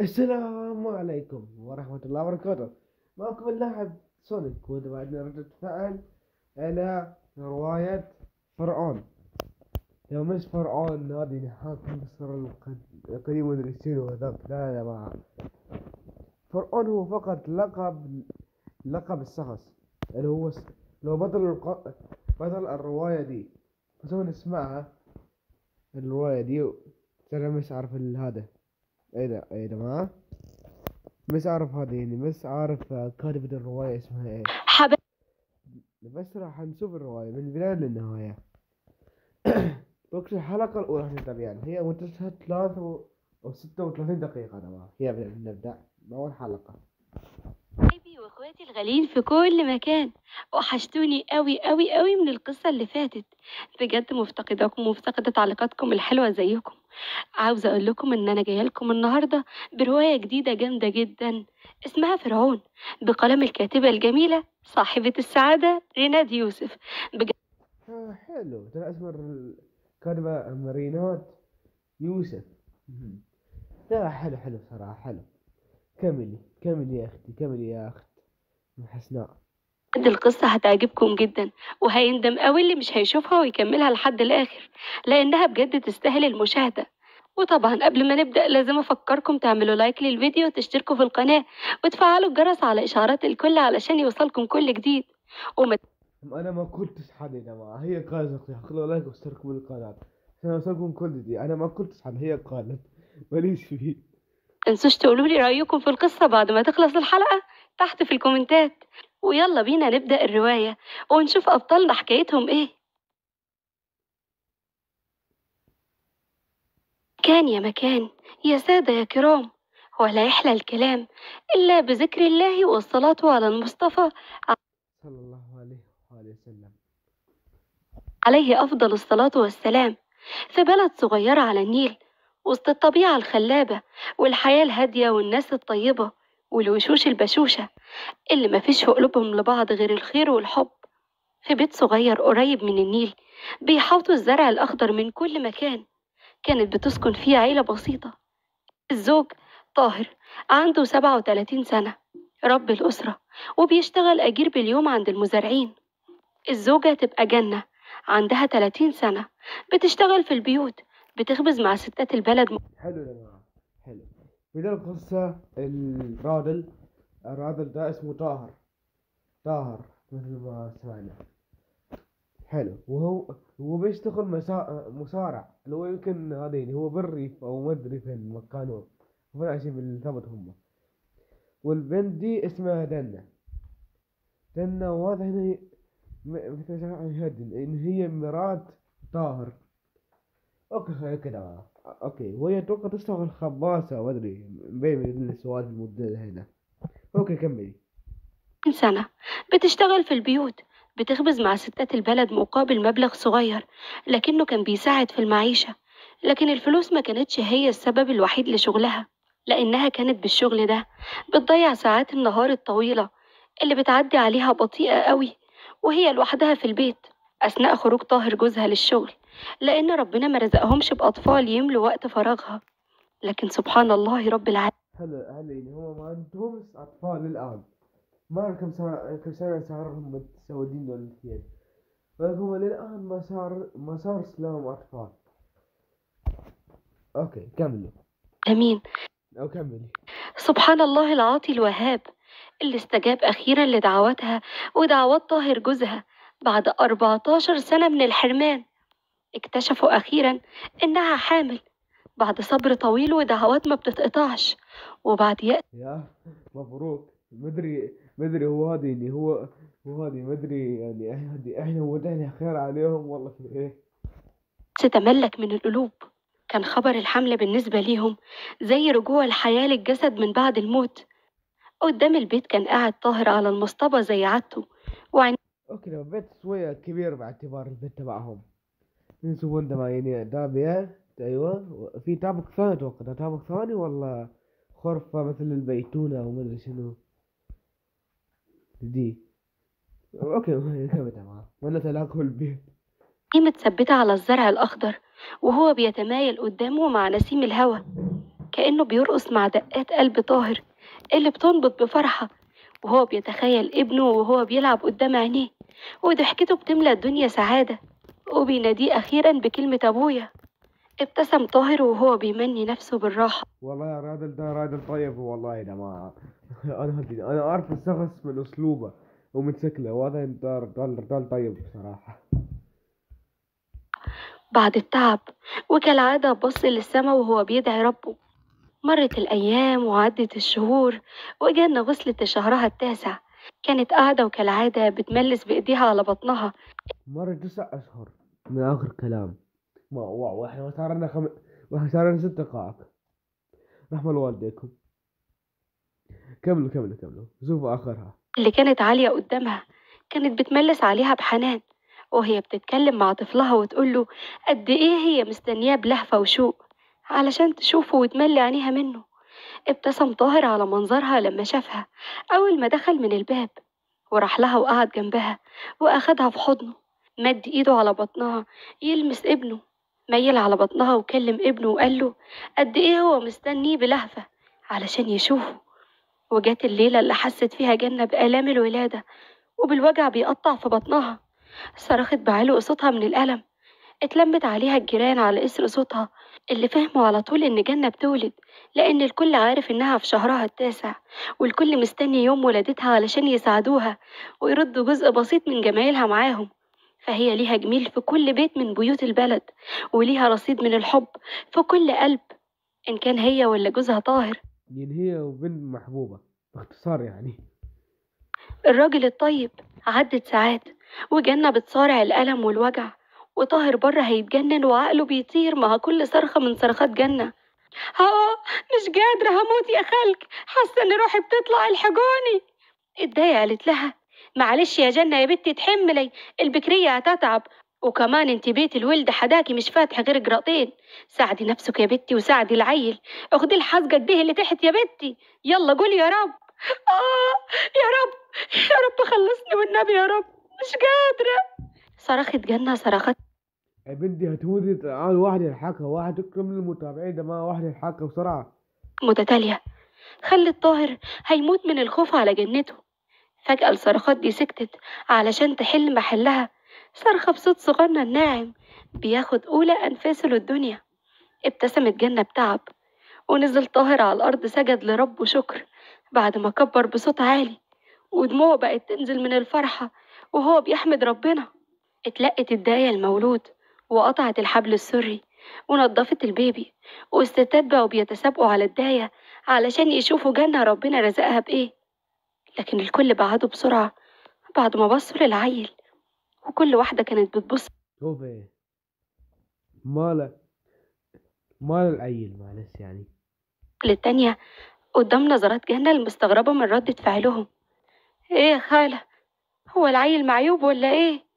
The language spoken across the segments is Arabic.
السلام عليكم ورحمة الله وبركاته. معكم اللاعب سونيك، وبعدنا ردة فعل على رواية فرعون. يوم مش فرعون هذه حاكم مصر القديم مدري شنو هذاك، لا يا جماعة. فرعون هو فقط لقب الشخص اللي هو لو بطل الرواية دي. فسوف نسمعها الرواية دي. ترى مش عارف هذا ايه ده يا جماعة. مش عارف هذا، يعني مش عارف كاتبة الرواية اسمها ايه. حبايبي بس راح نشوف الرواية من البداية للنهاية. وقت الحلقة الأولى نتابعها، هي مدتها 36 دقيقة. تمام، هي نبدأ بأول حلقة. واخواتي الغاليين في كل مكان، وحشتوني قوي قوي قوي من القصة اللي فاتت. بجد مفتقداكم ومفتقدة تعليقاتكم الحلوة زيكم. عاوزة اقول لكم ان انا جايه لكم النهارده برواية جديدة جامدة جدا، اسمها فرعون، بقلم الكاتبة الجميلة صاحبة السعادة ريناد يوسف. بجد حلو، ترى اسم الكاتبة مارينات يوسف. لا، حلو حلو صراحة، حلو. كملي كملي يا أختي، كملي يا أخت حسناء. القصة هتعجبكم جدا، وهيندم قوي اللي مش هيشوفها ويكملها لحد الآخر، لأنها بجد تستاهل المشاهدة. وطبعا قبل ما نبدأ لازم أفكركم تعملوا لايك للفيديو وتشتركوا في القناة وتفعلوا الجرس على إشعارات الكل علشان يوصلكم كل جديد. وما أنا ما كنتش حد يا جماعة، هي قالت أختي خلوا لايك واشتركوا بالقناة عشان يوصلكم كل دي. أنا ما كنتش حد، هي قالت، ماليش فيه. تنسوش تقولوا لي رأيكم في القصة بعد ما تخلص الحلقة تحت في الكومنتات. ويلا بينا نبدأ الرواية ونشوف أبطالنا حكايتهم إيه. كان يا مكان، يا سادة يا كرام، ولا يحلى الكلام إلا بذكر الله والصلاة على المصطفى صلى الله عليه وآله وسلم. عليه أفضل الصلاة والسلام. في بلد صغيرة على النيل، وسط الطبيعة الخلابة والحياة الهادية والناس الطيبة والوشوش البشوشة اللي مفيش في قلوبهم لبعض غير الخير والحب. في بيت صغير قريب من النيل بيحوطوا الزرع الأخضر من كل مكان، كانت بتسكن فيه عيلة بسيطة. الزوج طاهر عنده 37 سنة، رب الأسرة، وبيشتغل أجير باليوم عند المزارعين. الزوجة تبقى جنة، عندها 30 سنة، بتشتغل في البيوت، بتخبز مع ستات البلد. حلو يا جماعة، حلو. بداية القصة الراجل ده اسمه طاهر مثل ما سمعنا. حلو، هو بيشتغل مصارع، اللي هو يمكن هذين هو بالريف أو ما أدري فين مكانه، هو عايشين بالثبت هم. والبنت دي اسمها دنا واضح إن هي مثل هدن إن هي مرات طاهر. اوكي خير كده. اوكي، وهي اتوقع تشتغل خباصة ما ادري، بين السؤال المدة هنا. اوكي كملي. سنة بتشتغل في البيوت، بتخبز مع ستات البلد مقابل مبلغ صغير، لكنه كان بيساعد في المعيشة. لكن الفلوس ما كانتش هي السبب الوحيد لشغلها، لأنها كانت بالشغل ده بتضيع ساعات النهار الطويلة اللي بتعدي عليها بطيئة قوي وهي لوحدها في البيت أثناء خروج طاهر جوزها للشغل، لأن ربنا ما رزقهمش بأطفال يملوا وقت فراغها. لكن سبحان الله رب العالمين. هلا يعني هم ما عندهمش اطفال الان. ما أعرف كم سنة صارهم متزوجين دول الاثنين، ولكن هم للان ما صار لهم اطفال. اوكي كملي. او كملي. سبحان الله العاطي الوهاب اللي استجاب أخيرا لدعواتها ودعوات طاهر جوزها. بعد 14 سنة من الحرمان اكتشفوا أخيرا إنها حامل، بعد صبر طويل ودعوات ما بتتقطعش، وبعد يأس يا مبروك. مدري هو هذا يعني هو هذه مدري يعني احنا ودعنا خير عليهم والله في ايه. تتملك من القلوب. كان خبر الحمل بالنسبة ليهم زي رجوع الحياة للجسد من بعد الموت. قدام البيت كان قاعد طاهر على المصطبة زي عادته، وعينيه اوكي، لو بيت شوية كبير باعتبار البيت تبعهم ينسبون ده يعني دابية. ايوه، في طابق ثاني اتوقع، ده طابق ثاني ولا غرفة مثل البيتونة او مدري شنو دي. اوكي كمل تمام، ولا تلاقوا البيت. متثبتة على الزرع الأخضر وهو بيتمايل قدامه مع نسيم الهواء. كأنه بيرقص مع دقات قلب طاهر اللي بتنبض بفرحة، وهو بيتخيل ابنه وهو بيلعب قدام عينيه، وضحكته بتملى الدنيا سعادة، وبيناديه أخيرا بكلمة أبويا. ابتسم طاهر وهو بيمني نفسه بالراحة. والله يا راجل، ده راجل طيب والله يا جماعة. أنا أعرف الشخص من أسلوبه ومن شكله، وهذا ده رجال طيب بصراحة. بعد التعب وكالعادة بص للسما وهو بيدعي ربه. مرت الأيام وعدت الشهور، وجنة وصلت لشهرها التاسع. كانت قاعدة وكالعادة بتملس بإيديها على بطنها. مر 9 أشهر من آخر كلام. واحنا صار لنا 6 دقائق. رحمة والديكم. كملوا شوفوا آخرها. اللي كانت عالية قدامها كانت بتملس عليها بحنان، وهي بتتكلم مع طفلها وتقوله قد إيه هي مستنياه بلهفة وشوق علشان تشوفه وتملي عينيها منه. ابتسم طاهر على منظرها لما شافها أول ما دخل من الباب، وراح لها وقعد جنبها وأخدها في حضنه. مد إيده على بطنها يلمس ابنه، ميل على بطنها وكلم ابنه وقال له قد إيه هو مستنيه بلهفة علشان يشوفه. وجات الليلة اللي حست فيها جنة بآلام الولادة وبالوجع بيقطع في بطنها. صرخت بعلو صوتها من الألم. اتلمت عليها الجيران على إثر صوتها، اللي فهموا على طول إن جنة بتولد، لأن الكل عارف إنها في شهرها التاسع، والكل مستني يوم ولادتها علشان يساعدوها ويردوا جزء بسيط من جمايلها معاهم. فهي ليها جميل في كل بيت من بيوت البلد، وليها رصيد من الحب في كل قلب، إن كان هي ولا جوزها طاهر. يعني هي وبنت محبوبة باختصار يعني. الراجل الطيب. عدت ساعات وجنة بتصارع الألم والوجع، وطاهر بره هيتجنن وعقله بيطير مع كل صرخة من صرخات جنة. اه، مش قادرة هموت يا خلق، حاسة ان روحي بتطلع الحجوني. اتضايق قالت لها معلش يا جنة يا بنتي تحملي، البكرية هتتعب، وكمان انت بيت الولد حداكي مش فاتح غير جراطين. ساعدي نفسك يا بنتي وساعدي العيل، اخدي الحزقة دي اللي تحت يا بنتي، يلا قولي يا رب. يا رب، يا رب خلصني والنبي يا رب، مش قادرة. صرخت جنة صرخت يا بنتي هتموتي، تعال واحد يلحقها، واحد يكرم المتابعين ده، ما واحد يلحقها بسرعة. متتالية خلت طاهر هيموت من الخوف على جنته. فجأة الصرخات دي سكتت علشان تحل محلها صرخة بصوت صغنن ناعم بياخد أولى أنفاسه للدنيا. ابتسمت جنة بتعب، ونزل طاهر على الأرض سجد لربه شكر بعد ما كبر بصوت عالي، ودموعه بقت تنزل من الفرحة وهو بيحمد ربنا. اتلقت الداية المولود وقطعت الحبل السري ونضفت البيبي، والستات بقوا بيتسابقوا على الداية علشان يشوفوا جنة ربنا رزقها بإيه. لكن الكل بعدوا بسرعة بعد ما بصوا للعيل، وكل واحدة كانت بتبص شوف ايه ماله مال العيل، معلش يعني. للتانية قدام نظرات جنة المستغربة من ردة فعلهم. ايه يا خالة، هو العيل معيوب ولا ايه؟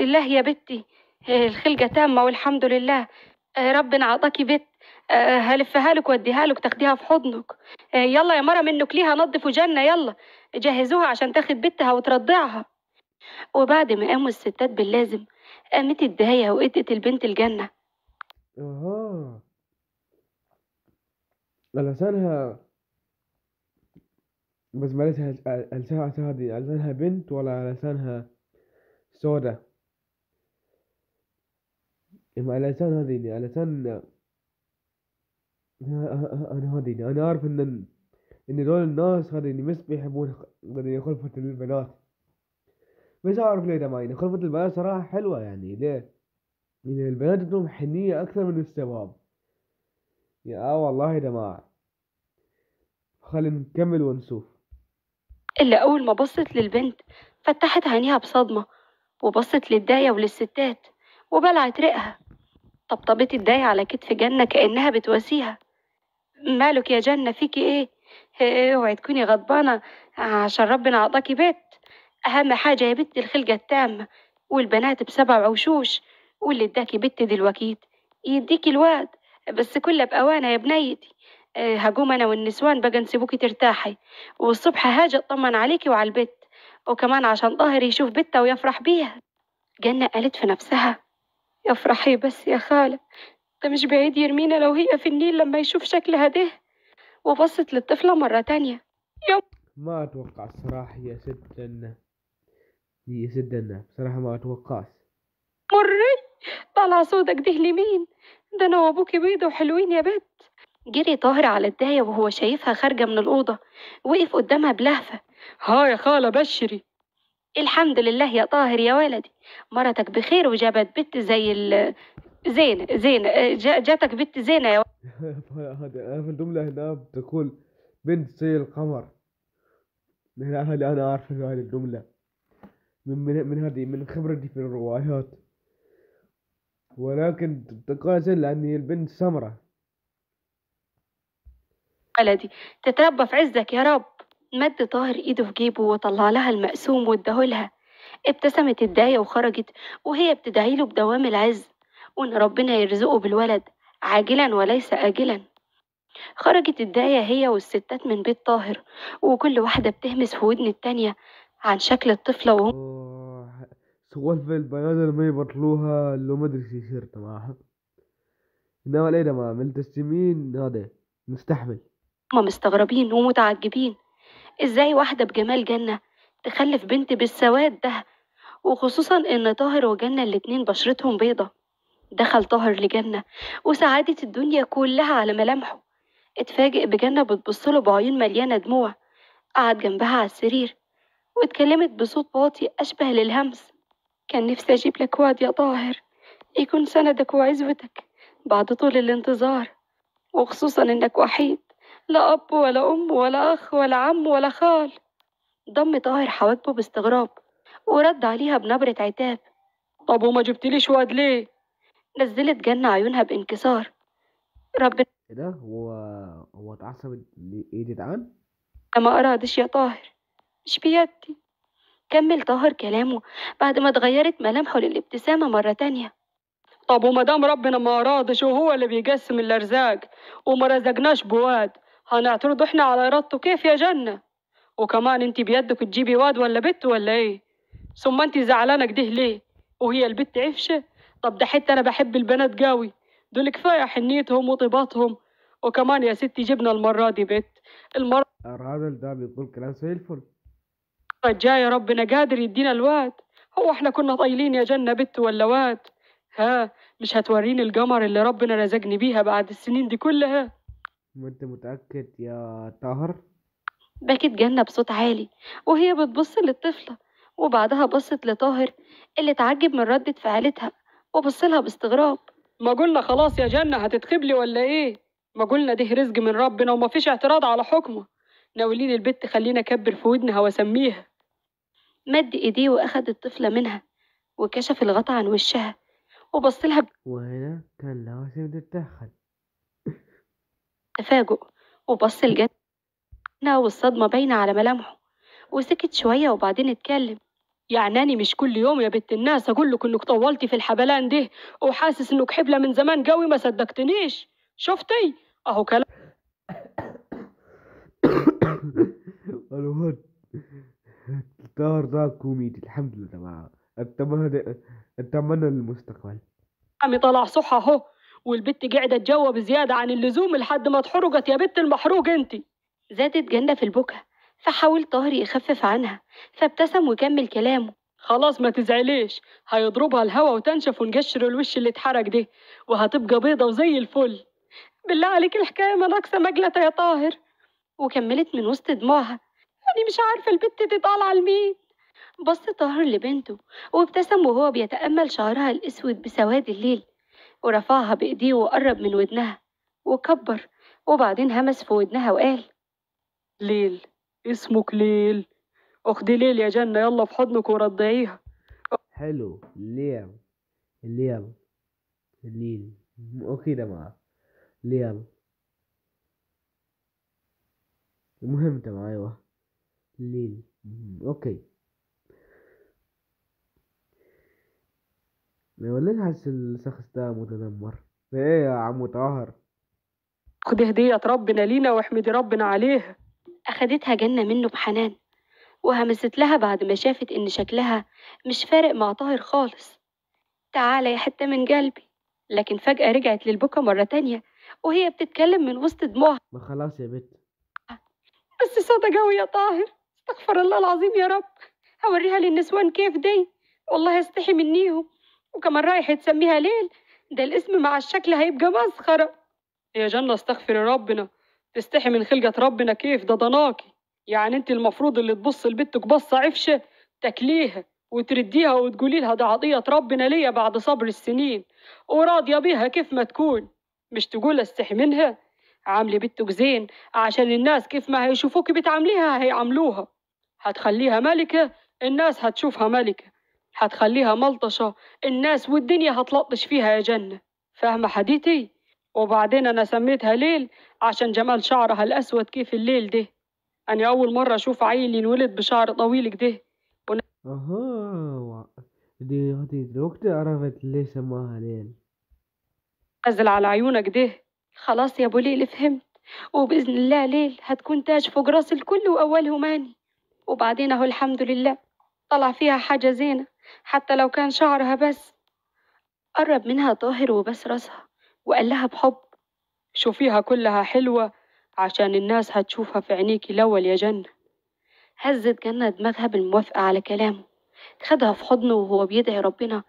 لا يا بنتي، الخلقة تامة والحمد لله. ربنا عطاكي بنت، هلفها لك واديها لك تاخديها في حضنك. يلا يا مرة منك ليها نظفوا جنة، يلا جهزوها عشان تاخد بنتها وترضعها. وبعد ما قاموا الستات باللازم قامت الداية وادت البنت الجنة. اها، لسانها، بس معلش، لسانها دي لسانها بنت ولا لسانها سودا؟ ما لسان هذه لسان. انا هذه انا عارف ان دول الناس هذه مش بيحبون خلفة البنات. مش عارف ليه ده معين خلفة البنات صراحة حلوة، يعني ليه؟ يعني البنات عندهم حنية أكثر من الشباب. يا والله يا جماعة، خلينا نكمل ونشوف. اللي أول ما بصت للبنت فتحت عينيها بصدمة، وبصت للداية وللستات وبلعت ريقها. طبطبت الداية على كتف جنة كأنها بتواسيها. مالك يا جنة، فيكي ايه؟ اوعي تكوني غضبانة عشان ربنا عطاكي بيت. أهم حاجة يا بنت الخلقة التامة، والبنات ب7 وشوش، واللي اداكي بنت دلوقتي يديكي الواد، بس كله بأوانة يا بنيتي. هقوم أنا والنسوان بقى نسيبوكي ترتاحي، والصبح هاجي أطمن عليكي وعلى البيت، وكمان عشان طاهر يشوف بنته ويفرح بيها. جنة قالت في نفسها يفرحي بس يا خالة، ده مش بعيد يرمينا لو هي في النيل لما يشوف شكلها ده. وبصت للطفلة مرة تانية. يا ما اتوقع الصراحة يا ست جنة بصراحة ما اتوقعش. مري، طالعة صوتك ده لمين؟ ده أنا وأبوكي بيضة وحلوين يا بت. جري طاهر على الداية وهو شايفها خارجة من الأوضة، وقف قدامها بلهفة. ها يا خالة بشري. الحمد لله يا طاهر يا ولدي، مرتك بخير وجابت بنت زي زينة. جاتك بنت زينة يا هذا في الجملة هنا بتقول بنت زي القمر. هذه أنا أعرف هذه الجملة من خبرتي في الروايات، ولكن تقاسل لأن هي البنت سمرة. ولدي، تتربى في عزك يا رب. مد طاهر ايده في جيبه وطلع لها المقسوم واداهولها. ابتسمت الداية وخرجت وهي بتدعيله بدوام العز، وإن ربنا يرزقه بالولد عاجلا وليس آجلا. خرجت الداية هي والستات من بيت طاهر، وكل واحدة بتهمس في ودن التانية عن شكل الطفلة وهم. سوالف البنات اللي ما يبطلوها اللي ما أدري شو يصير معها، إنما ليه ده ما ملتزمين هذا مستحمل. مستغربين ومتعجبين ازاي واحدة بجمال جنة تخلف بنت بالسواد ده، وخصوصا ان طاهر وجنة الاتنين بشرتهم بيضة. دخل طاهر لجنة وسعادة الدنيا كلها على ملامحه. اتفاجئ بجنة بتبصله بعيون مليانة دموع. قعد جنبها على السرير واتكلمت بصوت واطي أشبه للهمس. كان نفسي أجيب لك واد يا طاهر يكون سندك وعزوتك بعد طول الانتظار، وخصوصا إنك وحيد، لا أب ولا أم ولا أخ ولا عم ولا خال. ضم طاهر حواجبه باستغراب ورد عليها بنبرة عتاب. طب وما جبتليش واد ليه؟ نزلت جنة عيونها بانكسار. ربنا إيه ده؟ هو اتعصب إيه جدعان؟ ما أرادش يا طاهر، مش بيدي. كمل طاهر كلامه بعد ما اتغيرت ملامحه للابتسامة مرة تانية. طب وما دام ربنا ما أرادش وهو اللي بيقسم الأرزاق وما رزقناش بواد، هنعترض احنا على إرادته كيف يا جنة؟ وكمان انت بيدك تجيبي واد ولا بنت ولا ايه؟ ثم انت زعلانة كده ليه؟ وهي البت عفشة؟ طب ده حتى انا بحب البنات قوي، دول كفاية حنيتهم وطيباتهم. وكمان يا ستي جبنا المرة دي بنت. المرة الراجل ده بيقول كلام زي الفل. الجاية ربنا قادر يدينا الواد. هو احنا كنا طايلين يا جنة بنت ولا واد؟ ها، مش هتوريني القمر اللي ربنا رزقني بيها بعد السنين دي كلها؟ ما أنت متأكد يا طاهر؟ بكت جنة بصوت عالي وهي بتبص للطفلة، وبعدها بصت لطاهر اللي اتعجب من ردة فعلتها وبصلها باستغراب. ما قلنا خلاص يا جنة هتتخبلي ولا ايه؟ ما قلنا ده رزق من ربنا وما فيش اعتراض على حكمه. ناولين البت خلينا اكبر في ودنها واسميها. مد ايديه واخد الطفلة منها وكشف الغطا عن وشها وبصلها وهنا كان لازم تتدخل. بتفاجؤ، وبص لجنة والصدمة باينة على ملامحه، وسكت شوية وبعدين اتكلم. يعني أنا مش كل يوم يا بنت الناس أقول لك إنك طولتي في الحبلان ده وحاسس إنك حبلة من زمان قوي ما صدقتنيش؟ شفتي؟ أهو كلام. الواد طاهر ده كوميدي الحمد لله معاه. أتمنى للمستقبل. عمي طلع صح أهو، والبت قاعدة تجاوب زيادة عن اللزوم لحد ما اتحرقت يا بنت المحروق انتي. زادت جنة في البكا، فحاول طاهر يخفف عنها، فابتسم وكمل كلامه. خلاص ما تزعليش، هيضربها الهوا وتنشف ونقشر الوش اللي اتحرق ده، وهتبقى بيضة وزي الفل. بالله عليك الحكاية ما ناقصة مجلة يا طاهر. وكملت من وسط دموعها. أنا مش عارفة البت دي طالعة لمين. بص طاهر لبنته وابتسم وهو بيتأمل شعرها الأسود بسواد الليل، ورفعها بإيديه وقرب من ودنها وكبر، وبعدين همس في ودنها وقال. ليل، اسمك ليل. اخدي ليل يا جنة يلا في حضنك ورضعيها. حلو الليل الليل. أوكي ده معاه ليل. المهم ده أيوه الليل. أوكي. ولا حاسس الشخص ده متنمر؟ إيه يا عم طاهر؟ خدي هدية ربنا لينا واحمدي ربنا عليها. أخدتها جنة منه بحنان وهمست لها بعد ما شافت إن شكلها مش فارق مع طاهر خالص. تعالى يا حتة من قلبي، لكن فجأة رجعت للبكا مرة تانية وهي بتتكلم من وسط دموعها. ما خلاص يا بت. بس صوتها قوي يا طاهر، استغفر الله العظيم يا رب، هوريها للنسوان كيف دي، والله استحي منيهم، وكمان رايح تسميها ليل، ده الاسم مع الشكل هيبقى مسخرة. يا جنة استغفري ربنا، تستحي من خلقة ربنا كيف؟ ده ضناكي، يعني انت المفروض اللي تبص لبنتك بصة عفشة تكليها وترديها وتقولي لها ده عطية ربنا ليا بعد صبر السنين، وراضية بيها كيف ما تكون، مش تقول استحي منها. عاملي بنتك زين عشان الناس كيف ما هيشوفوك بتعامليها هيعاملوها، هتخليها ملكة الناس هتشوفها ملكة، هتخليها ملطشة الناس والدنيا هتلطش فيها يا جنة، فاهمة حديتي؟ وبعدين أنا سميتها ليل عشان جمال شعرها الأسود كيف الليل ده، أنا أول مرة أشوف عيل ينولد بشعر طويل كده. اها، دي دلوقتي عرفت ليه سماها ليل. نزل على عيونك ده. خلاص يا أبو ليل فهمت، وبإذن الله ليل هتكون تاج فوق راس الكل وأولهم أني. وبعدين أهو الحمد لله طلع فيها حاجة زينة حتى لو كان شعرها بس. قرب منها طاهر وبس راسها وقال لها بحب: شوفيها كلها حلوة عشان الناس هتشوفها في عينيكي الأول يا جنة. هزت جنة دماغها بالموافقة على كلامه، خدها في حضنه وهو بيدعي ربنا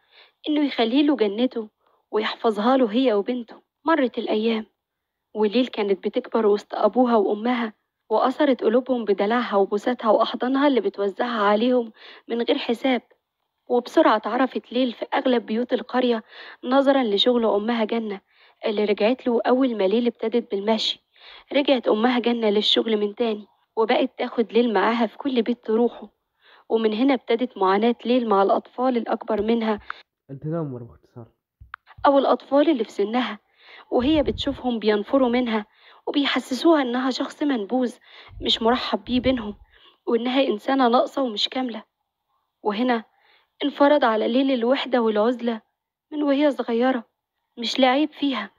إنه يخلي له جنته ويحفظها له هي وبنته. مرت الأيام وليل كانت بتكبر وسط أبوها وأمها، وأثرت قلوبهم بدلعها وبوساتها وأحضانها اللي بتوزعها عليهم من غير حساب. وبسرعة اتعرفت ليل في أغلب بيوت القرية نظرا لشغل أمها جنة اللي رجعت له أول ما ليل ابتدت بالمشي. رجعت أمها جنة للشغل من تاني وبقت تاخد ليل معاها في كل بيت تروحه، ومن هنا ابتدت معاناة ليل مع الأطفال الأكبر منها التنمر باختصار. أو الأطفال اللي في سنها، وهي بتشوفهم بينفروا منها وبيحسسوها إنها شخص منبوذ مش مرحب بيه بينهم، وإنها إنسانة ناقصة ومش كاملة. وهنا انفرض على ليل الوحدة والعزلة من وهي صغيرة. مش العيب فيها،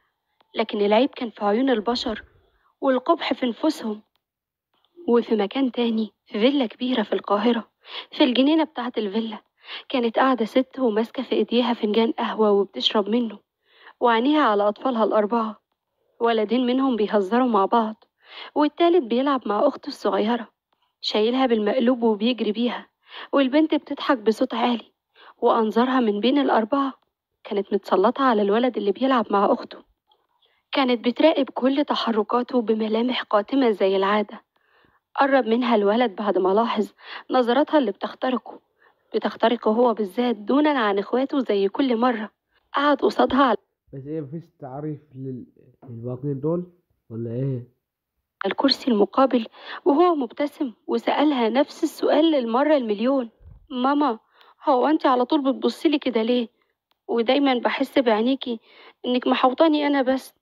لكن العيب كان في عيون البشر والقبح في نفوسهم. وفي مكان تاني في فيلا كبيرة في القاهرة، في الجنينة بتاعة الفيلا كانت قاعدة ست وماسكة في ايديها فنجان قهوة وبتشرب منه، وعينيها على أطفالها الأربعة. ولدين منهم بيهزروا مع بعض، والتالت بيلعب مع أخته الصغيرة شايلها بالمقلوب وبيجري بيها، والبنت بتضحك بصوت عالي، وأنظارها من بين الأربعة كانت متسلطة على الولد اللي بيلعب مع أخته. كانت بتراقب كل تحركاته بملامح قاتمة زي العادة. قرب منها الولد بعد ما لاحظ نظراتها اللي بتخترقه هو بالذات دونا عن اخواته زي كل مرة. قعد قصادها على بس ايه، مفيش تعريف للباقيين دول ولا ايه؟ الكرسي المقابل وهو مبتسم وسألها نفس السؤال للمرة المليون: ماما، هو انت على طول بتبصيلي كده ليه؟ ودايما بحس بعينيكي انك محوطاني انا بس،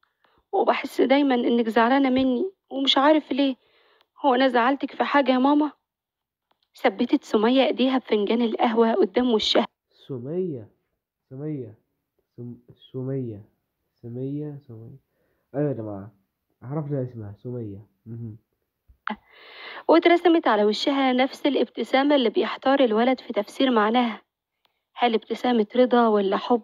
وبحس دايما انك زعلانة مني ومش عارف ليه، هو انا زعلتك في حاجة يا ماما؟ ثبتت سمية ايديها بفنجان القهوة قدام وشها. سمية سمية سمية سمية. ايوه يا جماعة، عرفنا اسمها سمية. واترسمت على وشها نفس الابتسامة اللي بيحتار الولد في تفسير معناها، هل ابتسامة رضا ولا حب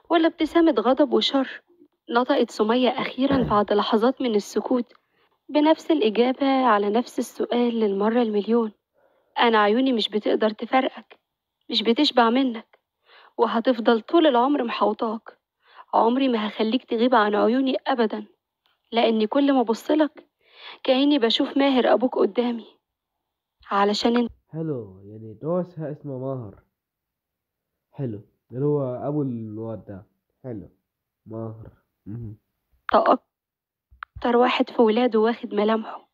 ولا ابتسامة غضب وشر؟ نطقت سمية أخيرا بعد لحظات من السكوت بنفس الإجابة على نفس السؤال للمرة المليون: أنا عيوني مش بتقدر تفرقك، مش بتشبع منك، وهتفضل طول العمر محوطاك. عمري ما هخليك تغيب عن عيوني أبدا، لأني كل ما أبصلك كأني بشوف ماهر أبوك قدامي، علشان انت حلو، يعني دوسها اسمه ماهر. حلو، اللي هو ابو الواد ده. حلو، ماهر. أكتر واحد في ولاده واخد ملامحه،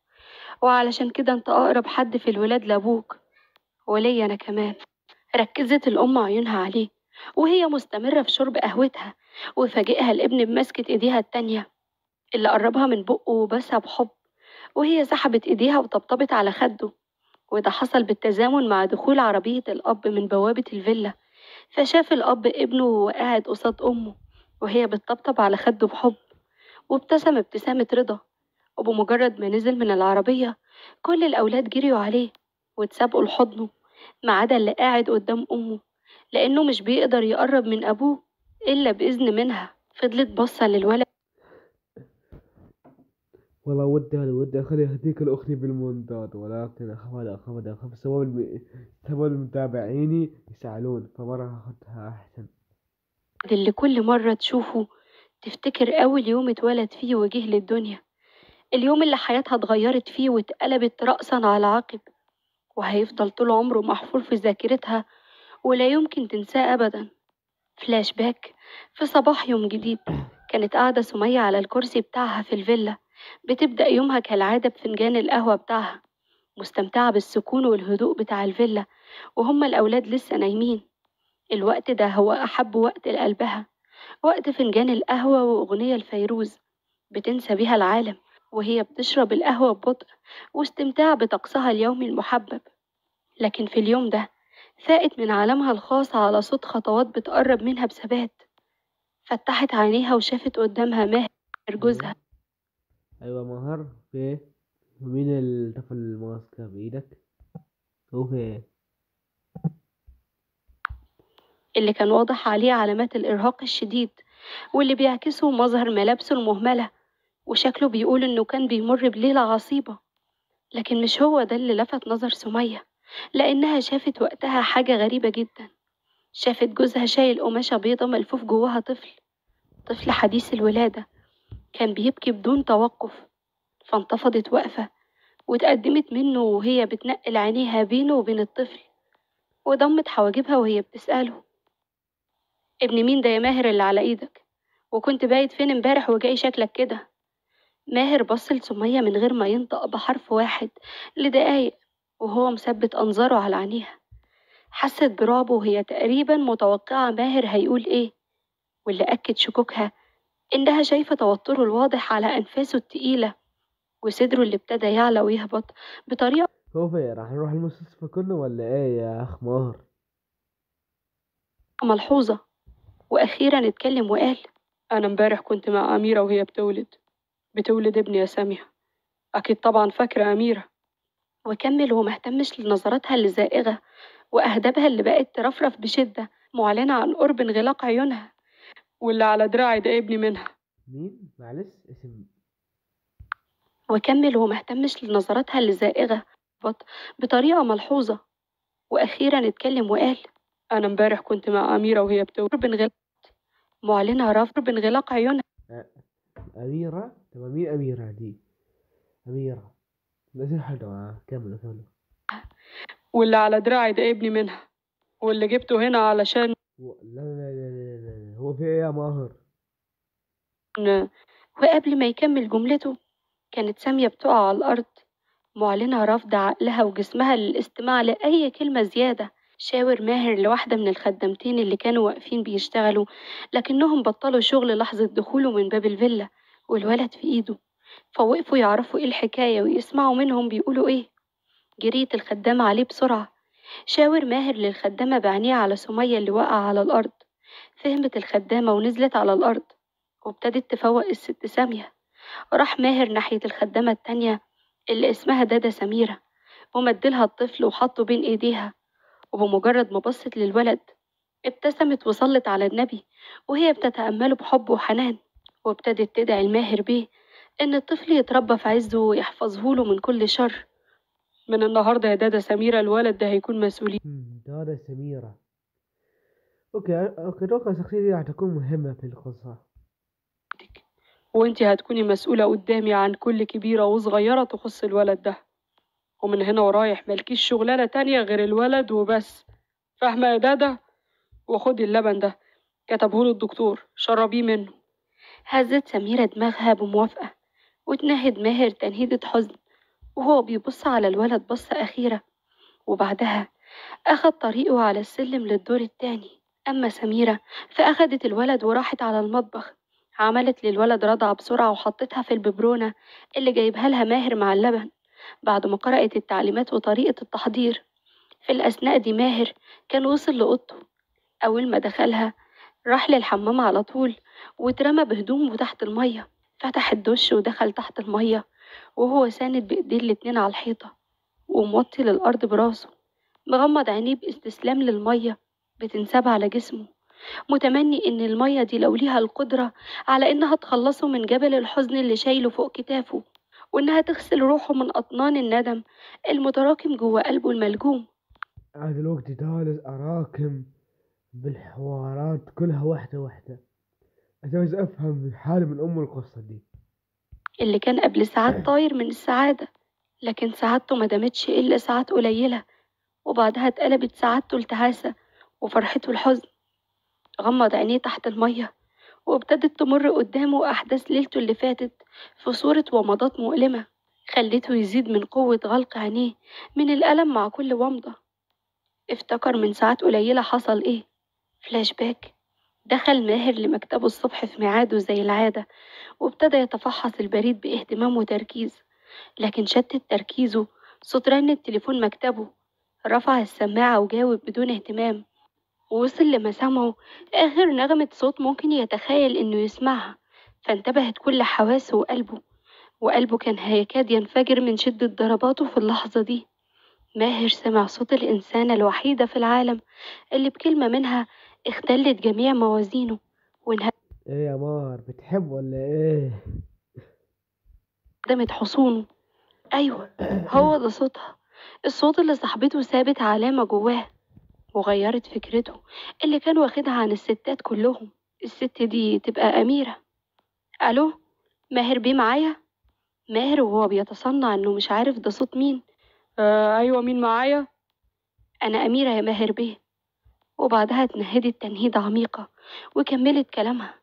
وعلشان كده انت أقرب حد في الولاد لأبوك وليا أنا كمان. ركزت الأم عيونها عليه وهي مستمرة في شرب قهوتها، وفاجئها الابن بمسكة إيديها التانية اللي قربها من بقه وبسها بحب، وهي سحبت إيديها وطبطبت على خده. وده حصل بالتزامن مع دخول عربية الأب من بوابة الفيلا، فشاف الأب ابنه وهو قاعد قصاد أمه وهي بتطبطب على خده بحب، وابتسم ابتسامة رضا. وبمجرد ما نزل من العربية كل الأولاد جريوا عليه واتسابقوا لحضنه ما عدا اللي قاعد قدام أمه، لأنه مش بيقدر يقرب من أبوه إلا بإذن منها. فضلت باصة للولد والله ودي أخلي هديك الأختي بالمونتات، ولكن أخاف سبب المتابعيني يسألون، فما راح أخدها أحسن. اللي كل مرة تشوفه تفتكر أول يوم اتولد فيه وجه للدنيا، اليوم اللي حياتها اتغيرت فيه واتقلبت رأسا على عقب، وهيفضل طول عمره محفور في ذاكرتها ولا يمكن تنساه أبدا. فلاش باك. في صباح يوم جديد كانت قاعدة سمية على الكرسي بتاعها في الفيلا، بتبدأ يومها كالعادة بفنجان القهوة بتاعها، مستمتعة بالسكون والهدوء بتاع الفيلا وهم الأولاد لسه نايمين. الوقت ده هو أحب وقت لقلبها، وقت فنجان القهوة وأغنية الفيروز بتنسى بيها العالم وهي بتشرب القهوة ببطء واستمتاع بطقسها اليومي المحبب. لكن في اليوم ده فاقت من عالمها الخاص على صوت خطوات بتقرب منها بثبات. فتحت عينيها وشافت قدامها ماهر أيوة جوزها أيوة مهر في. ومين الطفل الماسكة بإيدك؟ هو في. اللي كان واضح عليه علامات الإرهاق الشديد واللي بيعكسه مظهر ملابسه المهملة، وشكله بيقول إنه كان بيمر بليلة عصيبة. لكن مش هو ده اللي لفت نظر سمية، لأنها شافت وقتها حاجة غريبة جدا. شافت جوزها شايل قماشة بيضة ملفوف جواها طفل حديث الولادة، كان بيبكي بدون توقف. فانتفضت واقفة واتقدمت منه وهي بتنقل عينيها بينه وبين الطفل، وضمت حواجبها وهي بتسأله: ابن مين ده يا ماهر اللي على ايدك؟ وكنت بايت فين امبارح وجاي شكلك كده؟ ماهر بص لسمية من غير ما ينطق بحرف واحد لدقايق، وهو مثبت أنظاره على عينيها. حست برعب وهي تقريبا متوقعة ماهر هيقول ايه، واللي أكد شكوكها إنها شايفة توتره الواضح على أنفاسه التقيلة وصدره اللي ابتدى يعلى ويهبط بطريقة هو في راح نروح المستشفى كله ولا إيه يا أخ مهر؟ ملحوظة. وأخيرا اتكلم وقال: أنا امبارح كنت مع أميرة وهي بتولد ابني يا سامية، أكيد طبعا فاكرة أميرة. وكمل ومهتمش لنظراتها اللي زائغة وأهدابها اللي بقت ترفرف بشدة، معلنة عن قرب انغلاق عيونها. واللي على دراعي ده ابني منها. مين؟ معلش اسم. وكمل ومهتمش لنظراتها اللي زائغة بطريقة ملحوظة. وأخيرا اتكلم وقال: أنا امبارح كنت مع أميرة وهي قرب انغلاق، معلنة رفض بانغلاق عيونها. أميرة؟ طب مين أميرة دي؟ أميرة بس حلوة، كملوا. واللي على دراعي ده ابني منها، واللي جبته هنا علشان لا هو في إيه يا ماهر؟ وقبل ما يكمل جملته كانت سامية بتقع على الأرض، معلنة رفض عقلها وجسمها للاستماع لأي كلمة زيادة. شاور ماهر لواحدة من الخدامتين اللي كانوا واقفين بيشتغلوا، لكنهم بطلوا شغل لحظة دخوله من باب الفيلا والولد في إيده، فوقفوا يعرفوا إيه الحكاية ويسمعوا منهم بيقولوا إيه. جريت الخدامة عليه بسرعة. شاور ماهر للخدامة بعينيها على سمية اللي واقعة على الأرض. فهمت الخدامة ونزلت على الأرض وابتدت تفوق الست سامية. راح ماهر ناحية الخدامة التانية اللي اسمها دادا سميرة، ومدلها الطفل وحطه بين ايديها. وبمجرد ما بصت للولد ابتسمت وصلت على النبي وهي بتتأمله بحب وحنان، وابتدت تدعي الماهر بيه إن الطفل يتربى في عزه ويحفظه له من كل شر. من النهاردة يا دادا سميرة الولد ده هيكون مسؤوليتك، دارة سميرة. أوكي أتوقع الشخصية دي راح تكون مهمة في القصة. وانتي هتكوني مسؤولة قدامي عن كل كبيرة وصغيرة تخص الولد ده، ومن هنا ورايح ملكيش شغلانة تانية غير الولد وبس، فاهمة يا دادا؟ وخدي اللبن ده كتبهوله الدكتور شربيه منه. هزت سميرة دماغها بموافقة وتنهد ماهر تنهيدة حزن وهو بيبص على الولد بصة أخيرة، وبعدها أخد طريقه على السلم للدور التاني. أما سميرة فأخدت الولد وراحت على المطبخ، عملت للولد رضعة بسرعة وحطتها في الببرونة اللي جايبها لها ماهر مع اللبن بعد ما قرأت التعليمات وطريقة التحضير. في الأثناء دي ماهر كان وصل لأوضته. أول ما دخلها راح للحمام على طول واترمى بهدومه تحت المية. فتح الدش ودخل تحت المية وهو ساند بإيديه الاتنين على الحيطة وموطي للأرض براسه، مغمض عينيه باستسلام للمية بتنساب على جسمه متمني إن المية دي لو ليها القدرة على إنها تخلصه من جبل الحزن اللي شايله فوق كتافه، وإنها تغسل روحه من أطنان الندم المتراكم جوه قلبه الملجوم. أنا دلوقتي جالس أراكم بالحوارات كلها واحدة واحدة، عايز أفهم حالي من أم القصة دي. اللي كان قبل ساعات طاير من السعادة، لكن سعادته ما دامتش إلا ساعات قليلة، وبعدها اتقلبت سعادته التعاسة وفرحته الحزن. غمض عينيه تحت المية، وابتدت تمر قدامه أحداث ليلته اللي فاتت في صورة ومضات مؤلمة خلته يزيد من قوة غلق عينيه من الألم مع كل ومضة. افتكر من ساعات قليلة حصل إيه. فلاش باك. دخل ماهر لمكتبه الصبح في ميعاده زي العادة، وابتدى يتفحص البريد باهتمام وتركيز، لكن شتت تركيزه صوت رن التليفون مكتبه. رفع السماعة وجاوب بدون اهتمام، ووصل لما سمعه آخر نغمة صوت ممكن يتخيل إنه يسمعها، فانتبهت كل حواسه وقلبه كان هيكاد ينفجر من شدة ضرباته في اللحظة دي. ماهر سمع صوت الإنسانة الوحيدة في العالم اللي بكلمة منها اختلت جميع موازينه إيه يا مار، بتحب ولا إيه؟ وانهدمت حصونه. أيوة، هو ده صوتها، الصوت اللي صاحبته سابت علامة جواه وغيرت فكرته اللي كان واخدها عن الستات كلهم. الست دي تبقى أميرة. ألو، ماهر بيه معايا؟ ماهر وهو بيتصنع إنه مش عارف ده صوت مين. أيوة، مين معايا؟ أنا أميرة يا ماهر بيه. وبعدها اتنهدت تنهيدة عميقة وكملت كلامها.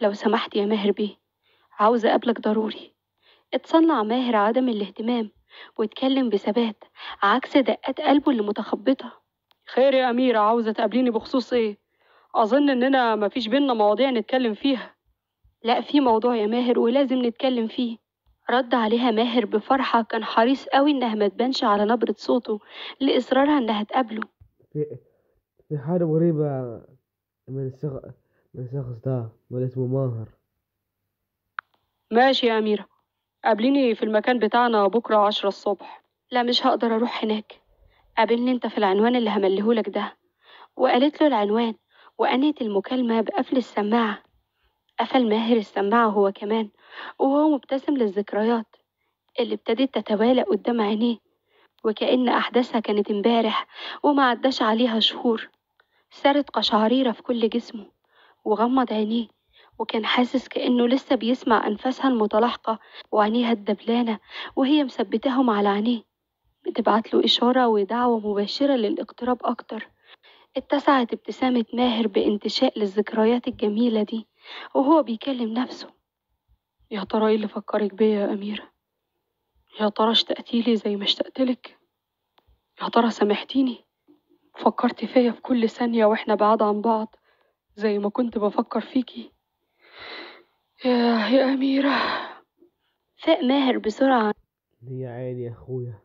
لو سمحت يا ماهر بيه، عاوزة أقابلك ضروري. اتصنع ماهر عدم الاهتمام واتكلم بثبات عكس دقات قلبه اللي متخبطة. خير يا أميرة، عاوزة تقابليني بخصوص إيه؟ أظن إننا مفيش بينا مواضيع نتكلم فيها. لا، في موضوع يا ماهر ولازم نتكلم فيه. رد عليها ماهر بفرحة كان حريص قوي إنها ما تبانش على نبرة صوته لإصرارها إنها تقابله. في في حاجة غريبة من الشخص ده ولا اسمه ماهر. ماشي يا أميرة، قابليني في المكان بتاعنا بكرة 10 الصبح. لا، مش هقدر أروح هناك. قابلني أنت في العنوان اللي همليهولك ده. وقالت له العنوان، وأنهت المكالمة بقفل السماعة. قفل ماهر السماعة هو كمان، وهو مبتسم للذكريات اللي ابتدت تتوالى قدام عينيه، وكأن أحداثها كانت امبارح وما عداش عليها شهور. سارت قشعريرة في كل جسمه، وغمض عينيه وكان حاسس كأنه لسه بيسمع أنفاسها المتلاحقة وعينيها الدبلانة وهي مثبتاهم على عينيه، بتبعتله إشارة ودعوة مباشرة للاقتراب أكتر. اتسعت ابتسامة ماهر بانتشاء للذكريات الجميلة دي وهو بيكلم نفسه. يا ترى ايه اللي فكرك بيا يا أميرة؟ يا ترى اشتقتيلي زي ما اشتقتلك؟ يا ترى سامحتيني؟ فكرت فيا في كل ثانية واحنا بعاد عن بعض زي ما كنت بفكر فيكي؟ يا أميرة. فاق ماهر بسرعة يا عيني يا أخويا.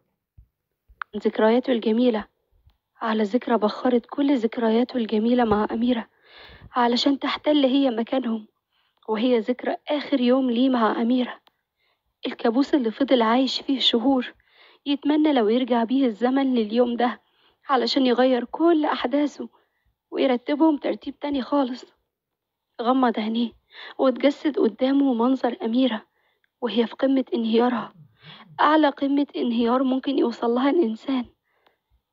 عن ذكرياته الجميلة، على ذكرى بخرت كل ذكرياته الجميلة مع أميرة علشان تحتل هي مكانهم، وهي ذكرى آخر يوم ليه مع أميرة. الكابوس اللي فضل عايش فيه شهور، يتمنى لو يرجع بيه الزمن لليوم ده علشان يغير كل أحداثه ويرتبهم ترتيب تاني خالص. غمض عينيه واتجسد قدامه منظر أميرة وهي في قمة انهيارها، أعلى قمة انهيار ممكن يوصلها الإنسان.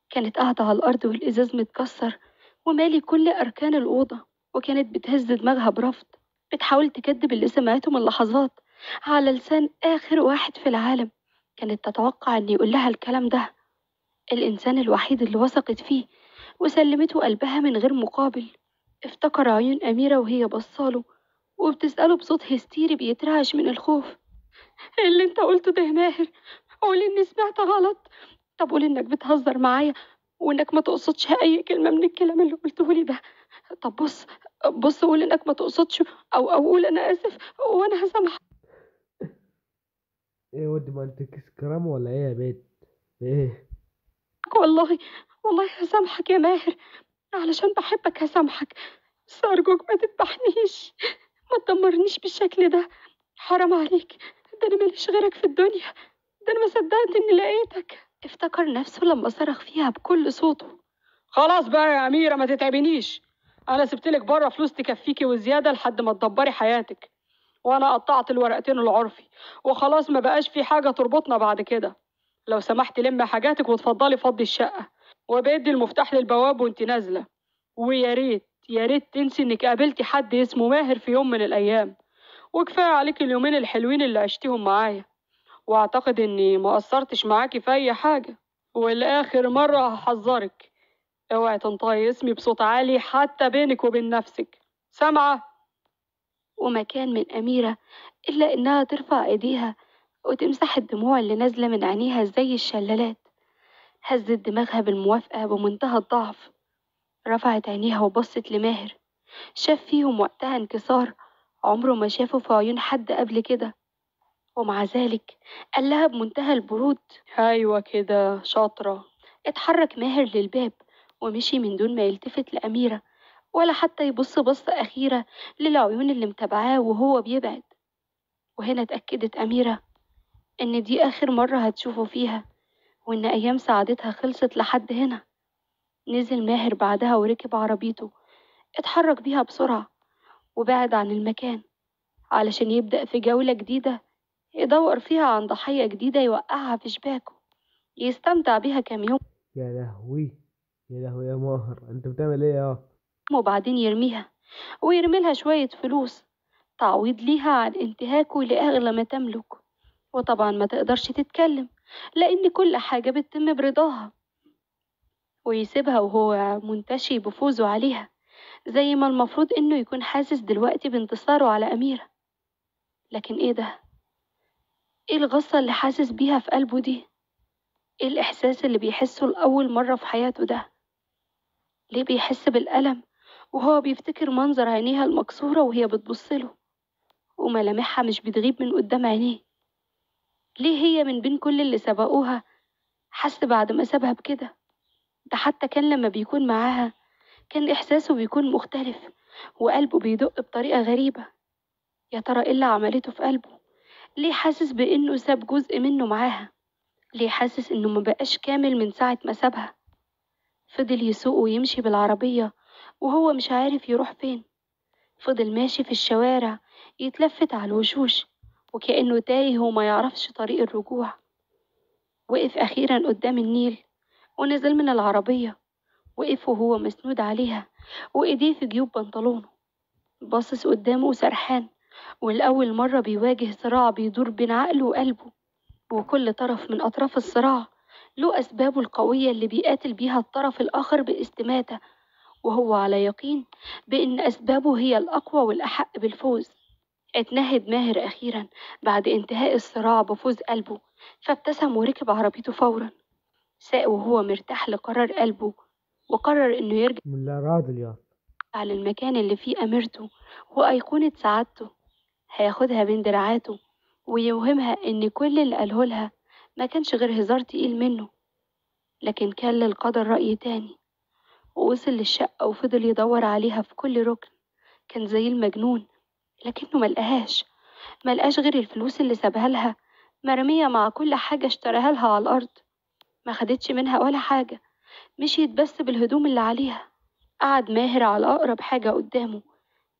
كانت قاعدة على الأرض والإزاز متكسر ومالي كل أركان الأوضة، وكانت بتهز دماغها برفض، بتحاول تكدب اللي سمعته من لحظات على لسان آخر واحد في العالم كانت تتوقع إن يقول لها الكلام ده، الإنسان الوحيد اللي وثقت فيه وسلمته قلبها من غير مقابل. افتكر عيون أميرة وهي بصاله وبتسأله بصوت هستيري بيترعش من الخوف. ايه اللي انت قلته ده يا ماهر؟ قول اني سمعت غلط. طب قول انك بتهزر معايا وانك ما تقصدش اي كلمة من الكلام اللي قلته لي ده. طب بص قول انك ما تقصدش، او قول انا اسف وانا هسامحك. إيه ودي، ما أنت كيس كرامة ولا إيه يا بيت؟ إيه؟ والله هسامحك يا ماهر، علشان بحبك هسامحك، بس ارجوك ما تذبحنيش، ما تدمرنيش بالشكل ده، حرام عليك، ده انا ماليش غيرك في الدنيا، ده انا ما صدقت اني لقيتك. افتكر نفسه لما صرخ فيها بكل صوته. خلاص بقى يا أميرة، ما تتعبنيش، أنا سبتلك بره فلوس تكفيكي وزيادة لحد ما تدبري حياتك، وأنا قطعت الورقتين العرفي وخلاص ما بقاش في حاجة تربطنا بعد كده. لو سمحتي لمي حاجاتك وتفضلي فضي الشقة، وبدي المفتاح للبواب وانت نازلة. ويا ريت يا ريت تنسي انك قابلتي حد اسمه ماهر في يوم من الأيام، وكفاية عليك اليومين الحلوين اللي عشتيهم معايا، واعتقد اني ما قصرتش معاكي في اي حاجة. والآخر مرة هحذرك، اوعي تنطقي اسمي بصوت عالي حتى بينك وبين نفسك، سامعة؟ وما كان من أميرة إلا إنها ترفع إيديها وتمسح الدموع اللي نازلة من عينيها زي الشلالات. هزت دماغها بالموافقة بمنتهى الضعف، رفعت عينيها وبصت لماهر. شاف فيهم وقتها انكسار عمره ما شافه في عيون حد قبل كده، ومع ذلك قال لها بمنتهى البرود: ايوه كده شاطرة. اتحرك ماهر للباب ومشي من دون ما يلتفت لأميرة ولا حتى يبص بصة أخيرة للعيون اللي متابعاه وهو بيبعد. وهنا اتأكدت أميرة إن دي آخر مرة هتشوفه فيها، وإن أيام سعادتها خلصت لحد هنا. نزل ماهر بعدها وركب عربيته، اتحرك بيها بسرعة وبعد عن المكان علشان يبدأ في جولة جديدة يدور فيها عن ضحية جديدة يوقعها في شباكه، يستمتع بيها كام يوم يا لهوي، يا لهوي يا ماهر، انت بتعمل ايه يا؟ وبعدين يرميها ويرمي لها شوية فلوس تعويض ليها عن انتهاكه لأغلى ما تملك. وطبعا ما تقدرش تتكلم لأن كل حاجة بتتم برضاها، ويسيبها وهو منتشي بفوزه عليها زي ما المفروض إنه يكون حاسس دلوقتي بانتصاره على أميرة. لكن إيه ده؟ إيه الغصة اللي حاسس بيها في قلبه دي؟ إيه الإحساس اللي بيحسه لأول مرة في حياته ده؟ ليه بيحس بالألم وهو بيفتكر منظر عينيها المكسورة وهي بتبصله وملامحها مش بتغيب من قدام عينيه؟ ليه هي من بين كل اللي سبقوها حس بعد ما سابها بكده؟ ده حتى كان لما بيكون معاها كان إحساسه بيكون مختلف وقلبه بيدق بطريقة غريبة. يا ترى إيه اللي عملته في قلبه؟ ليه حاسس بإنه ساب جزء منه معاها؟ ليه حاسس إنه مبقاش كامل من ساعة ما سابها؟ فضل يسوق ويمشي بالعربية وهو مش عارف يروح فين. فضل ماشي في الشوارع يتلفت على الوشوش وكأنه تايه وما يعرفش طريق الرجوع. وقف أخيرا قدام النيل ونزل من العربية. وقف وهو مسنود عليها وإيديه في جيوب بنطلونه، باصص قدامه وسرحان، والأول مرة بيواجه صراع بيدور بين عقله وقلبه، وكل طرف من أطراف الصراع له أسبابه القوية اللي بيقاتل بيها الطرف الآخر باستماتة، وهو على يقين بأن أسبابه هي الأقوى والأحق بالفوز. اتنهد ماهر أخيرا بعد انتهاء الصراع بفوز قلبه، فابتسم وركب عربيته فورا. ساق وهو مرتاح لقرار قلبه، وقرر إنه يرجع من لا راضي يا. على المكان اللي فيه أميرته وأيقونة سعادته. هياخدها بين دراعاته ويوهمها إن كل اللي قاله لها ما كانش غير هزار تقيل منه. لكن كان للقدر رأي تاني، ووصل للشقة وفضل يدور عليها في كل ركن. كان زي المجنون، لكنه ملقاش غير الفلوس اللي سابها لها مرمية مع كل حاجة اشتراها لها على الأرض. ما خدتش منها ولا حاجة، مشيت بس بالهدوم اللي عليها. قعد ماهر على أقرب حاجة قدامه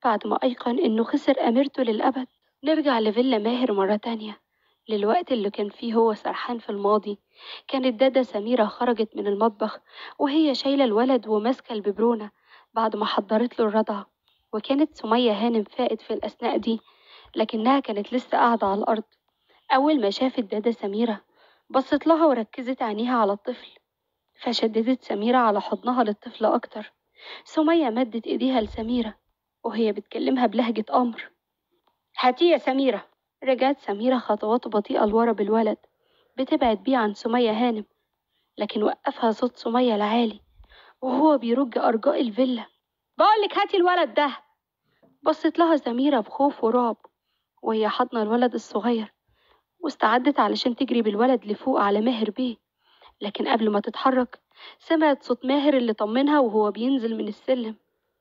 بعد ما أيقن إنه خسر أميرته للأبد. نرجع لفيلا ماهر مرة تانية، للوقت اللي كان فيه هو سرحان في الماضي. كانت دادا سميرة خرجت من المطبخ وهي شايلة الولد وماسكة الببرونة بعد ما حضرت له الرضعة. وكانت سمية هانم فائت في الأثناء دي، لكنها كانت لسه قاعدة على الأرض. أول ما شافت دادا سميرة بصت لها وركزت عينيها على الطفل، فشددت سميرة على حضنها للطفل أكتر. سمية مدت إيديها لسميرة وهي بتكلمها بلهجة أمر: هاتي يا سميرة. رجعت سميرة خطوات بطيئة لورا بالولد بتبعد بيه عن سمية هانم، لكن وقفها صوت سمية العالي وهو بيرج أرجاء الفيلا: بقولك هاتي الولد ده. بصت لها سميرة بخوف ورعب وهي حضنة الولد الصغير، واستعدت علشان تجري بالولد لفوق على ماهر بيه. لكن قبل ما تتحرك سمعت صوت ماهر اللي طمنها وهو بينزل من السلم.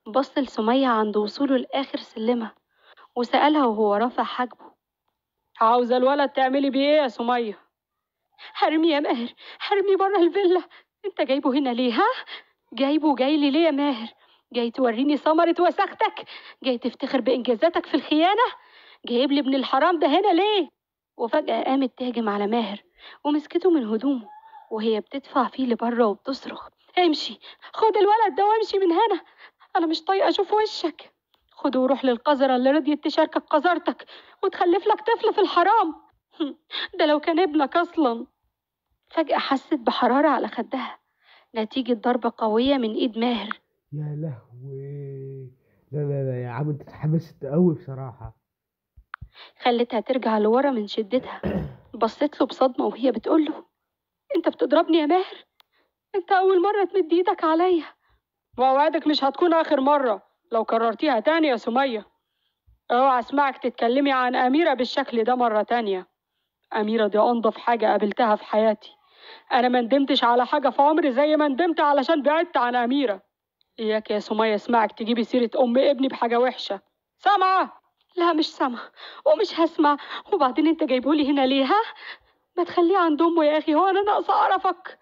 بص لسمية عند وصوله لآخر سلمة وسألها وهو رافع حاجبه: عاوزة الولد تعملي بيه ايه يا سمية؟ هرمي يا ماهر، هرمي بره الفيلا. انت جايبه هنا ليه؟ ها؟ جايبه جاي لي ليه يا ماهر؟ جاي توريني ثمرة وسختك؟ جاي تفتخر بإنجازاتك في الخيانة؟ جايب لي ابن الحرام ده هنا ليه؟ وفجأة قامت تهجم على ماهر ومسكته من هدومه وهي بتدفع فيه لبره وبتصرخ: امشي، خد الولد ده وامشي من هنا، أنا مش طايقة أشوف وشك. خده وروح للقذرة اللي رضيت تشاركك قذرتك وتخلف لك طفل في الحرام. ده لو كان ابنك أصلا. فجأة حست بحرارة على خدها نتيجة ضربة قوية من إيد ماهر. يا لهوي، لا لا لا يا عم، انت اتحمست قوي بصراحة. خلتها ترجع لورا من شدتها. بصت له بصدمة وهي بتقول له: انت بتضربني يا ماهر؟ انت أول مرة تمد ايدك عليا. وأوعدك مش هتكون آخر مرة لو كررتيها تاني يا سمية. اوعى اسمعك تتكلمي عن أميرة بالشكل ده مرة تانية. أميرة دي أنظف حاجة قابلتها في حياتي. أنا ما ندمتش على حاجة في عمري زي ما ندمت علشان بعدت عن أميرة. إياك يا سمية اسمعك تجيبي سيرة أم ابني بحاجة وحشة، سامعة؟ لا مش سامعة ومش هسمع. وبعدين انت جايبهولي هنا ليه؟ ها؟ ما تخليه عند امه يا اخي، هو انا ناقصة اعرفك؟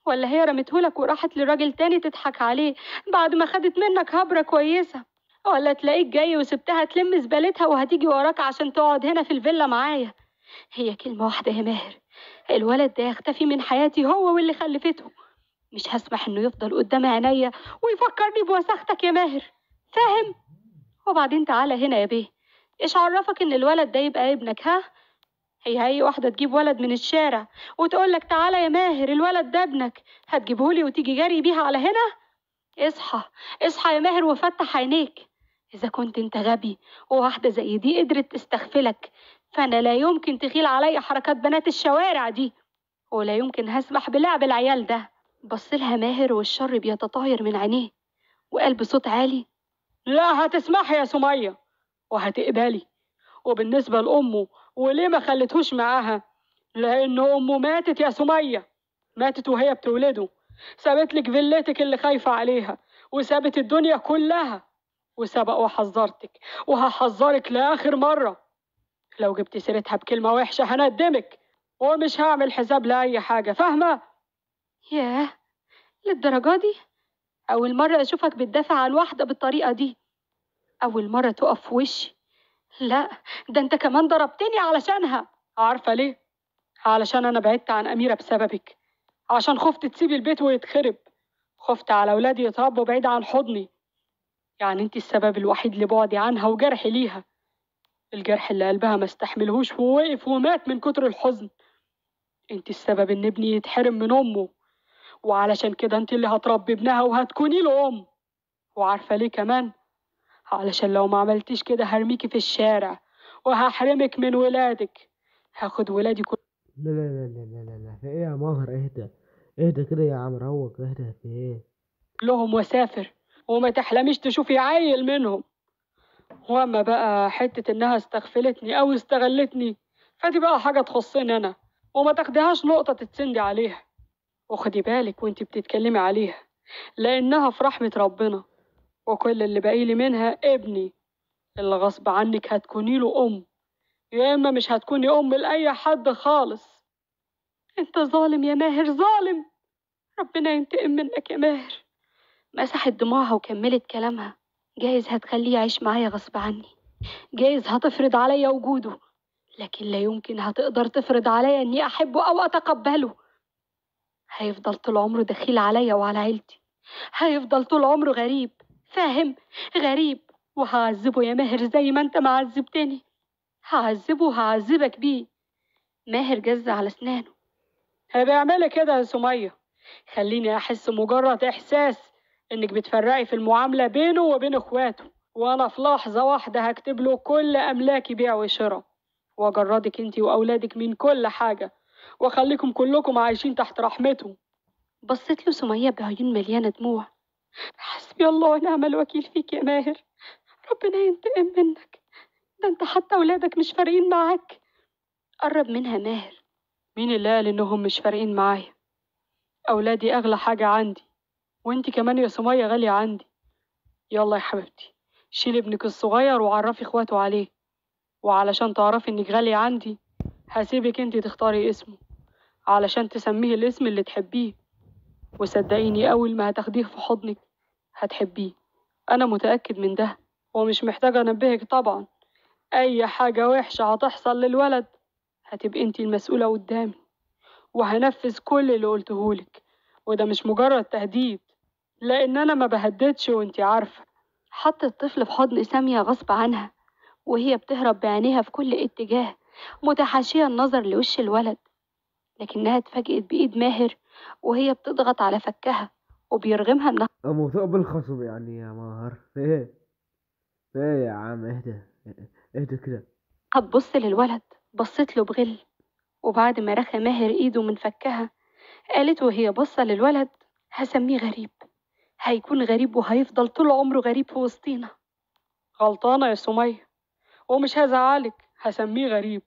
ولا هي رمتهولك وراحت لراجل تاني تضحك عليه بعد ما خدت منك هبرة كويسة؟ ولا تلاقيك جاي وسبتها تلم زبالتها وهتيجي وراك عشان تقعد هنا في الفيلا معايا؟ هي كلمة واحدة يا ماهر، الولد ده يختفي من حياتي هو واللي خلفته. مش هسمح انه يفضل قدام عينيا ويفكرني بوساختك يا ماهر، فاهم؟ وبعدين تعالى هنا يا بيه، ايش عرفك ان الولد ده يبقى ابنك؟ ها؟ هي اي واحدة تجيب ولد من الشارع وتقولك تعالى يا ماهر الولد ده ابنك هتجيبهولي وتيجي جري بيها على هنا؟ اصحى، اصحى يا ماهر وفتح عينيك. اذا كنت انت غبي وواحدة زي دي قدرت تستغفلك، فانا لا يمكن تخيل علي حركات بنات الشوارع دي، ولا يمكن هسمح بلعب العيال ده. بصلها ماهر والشر بيتطاير من عينيه وقال بصوت عالي: لا هتسمحي يا سمية وهتقبلي. وبالنسبة لأمه وليه ما خلتهوش معاها؟ لأن أمه ماتت يا سمية، ماتت وهي بتولده. سابت لك فيلتك اللي خايفة عليها وسابت الدنيا كلها. وسبق وحذرتك وهحذرك لآخر مرة، لو جبت سيرتها بكلمة وحشة هندمك ومش هعمل حساب لأي حاجة، فاهمة؟ ياه، للدرجة دي؟ أول مرة أشوفك بتدافع عن واحدة بالطريقة دي، أول مرة تقف في وشي. لا، ده أنت كمان ضربتني علشانها. عارفة ليه؟ علشان أنا بعدت عن أميرة بسببك، عشان خفت تسيبي البيت ويتخرب، خفت على أولادي يتربوا بعيد عن حضني. يعني أنت السبب الوحيد لبعدي عنها وجرحي ليها، الجرح اللي قلبها ما استحملهوش ووقف ومات من كتر الحزن. أنت السبب إن ابني يتحرم من أمه، وعلشان كده أنت اللي هتربي ابنها وهتكوني له أم. وعارفة ليه كمان؟ علشان لو ما عملتيش كده هرميكي في الشارع وهحرمك من ولادك، هاخد ولادي لا لا لا لا لا لا لا، في ايه يا ماهر؟ اهدى اهدى كده يا عم، روق، اهدى، في ايه؟ كلهم وسافر وما تحلميش تشوفي عيل منهم. واما بقى حتة انها استغفلتني او استغلتني فدي بقى حاجة تخصني انا، وما تاخديهاش نقطة تتسندي عليها. وخدي بالك وانتي بتتكلمي عليها، لانها في رحمة ربنا، وكل اللي باقيلي منها ابني اللي غصب عنك هتكوني له ام، يا اما مش هتكوني ام لاي حد خالص. أنت ظالم يا ماهر، ظالم، ربنا ينتقم منك يا ماهر. مسحت دموعها وكملت كلامها: جايز هتخليه يعيش معايا غصب عني، جايز هتفرض عليا وجوده، لكن لا يمكن هتقدر تفرض عليا اني احبه او اتقبله. هيفضل طول عمره دخيل عليا وعلى عيلتي، هيفضل طول عمره غريب، فاهم؟ غريب. وهعذبه يا ماهر زي ما انت ما عذبتني، هعذبه وهعذبك بيه. ماهر جز على اسنانه. بيعملي كده يا سمية، خليني احس مجرد احساس انك بتفرقي في المعاملة بينه وبين اخواته، وانا في لحظة واحدة هكتب له كل املاكي بيع وشراء، واجردك انتي واولادك من كل حاجة، واخليكم كلكم عايشين تحت رحمته. بصت له سمية بعيون مليانة دموع. حسبي الله ونعم الوكيل فيك يا ماهر، ربنا ينتقم منك، ده انت حتى ولادك مش فارقين معاك. قرب منها ماهر. مين اللي قال انهم مش فارقين معايا؟ اولادي اغلى حاجة عندي، وانتي كمان يا سمية غالية عندي. يلا يا حبيبتي شيلي ابنك الصغير وعرفي اخواته عليه، وعلشان تعرفي انك غالية عندي هسيبك انتي تختاري اسمه علشان تسميه الاسم اللي تحبيه، وصدقيني اول ما هتاخديه في حضنك هتحبيه. أنا متأكد من ده، ومش محتاجة أنبهك طبعا. أي حاجة وحشة هتحصل للولد هتبقي انتي المسؤولة قدامي، وهنفذ كل اللي قلتهولك. وده مش مجرد تهديد، لأن أنا ما بهددش وانتي عارفة. حط الطفل في حضن سامية غصب عنها، وهي بتهرب بعينيها في كل اتجاه متحاشية النظر لوش الولد، لكنها اتفاجئت بإيد ماهر وهي بتضغط على فكها وبيرغمها إنها أمو ثقب الخصم يعني يا ماهر. ايه يا عم، اهدى كده. تبص للولد. بصت له بغل، وبعد ما رخى ماهر إيده من فكها قالت وهي باصة للولد: هسميه غريب، هيكون غريب وهيفضل طول عمره غريب في وسطينا. غلطانة يا سمية، ومش هزعلك، هسميه غريب،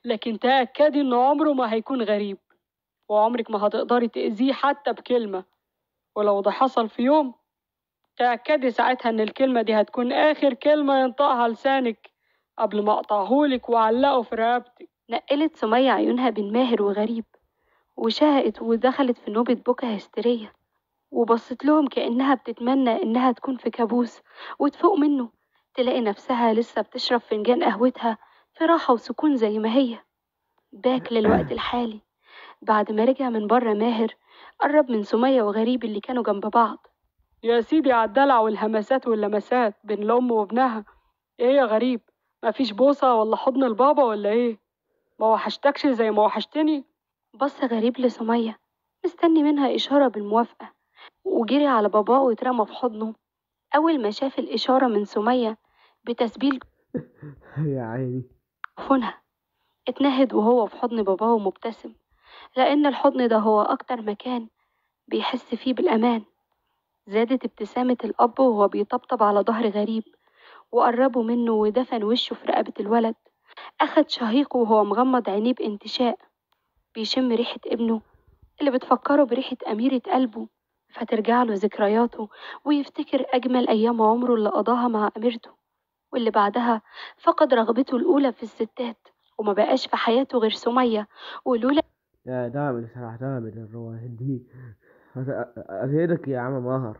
لكن تأكدي إنه عمره ما هيكون غريب، وعمرك ما هتقدري تأذيه حتى بكلمة. ولو ده حصل في يوم، تأكدي ساعتها إن الكلمة دي هتكون آخر كلمة ينطقها لسانك قبل ما أقطعهولك وأعلقه في رقبتك. نقلت سمية عيونها بين ماهر وغريب، وشهقت ودخلت في نوبة بكا هستيرية، وبصت لهم كأنها بتتمنى إنها تكون في كابوس وتفوق منه، تلاقي نفسها لسه بتشرب فنجان قهوتها في راحة وسكون زي ما هي. باك للوقت الحالي بعد ما رجع من بره ماهر، قرب من سمية وغريب اللي كانوا جنب بعض. يا سيدي على الدلع والهمسات واللمسات بين الأم وابنها. إيه يا غريب، مفيش بوسة ولا حضن البابا ولا إيه؟ ما وحشتكش زي ما وحشتني؟ بص غريب لسمية مستني منها إشارة بالموافقة، وجري على باباه واترمى في حضنه. أول ما شاف الإشارة من سمية بتسبيل يا عيني. جفونها، اتنهد وهو في حضن باباه ومبتسم، لأن الحضن ده هو أكتر مكان بيحس فيه بالأمان. زادت ابتسامة الأب وهو بيطبطب على ظهر غريب وقربه منه ودفن وشه في رقبة الولد. أخد شهيقه وهو مغمض عينيه بانتشاء، بيشم ريحة ابنه اللي بتفكره بريحة أميرة قلبه، فترجع له ذكرياته ويفتكر أجمل أيام عمره اللي قضاها مع أميرته، واللي بعدها فقد رغبته الأولى في الستات وما بقاش في حياته غير سمية. ولولا يا دامد صراحة، دامد الرواية دي. أزيدك يا عم ماهر.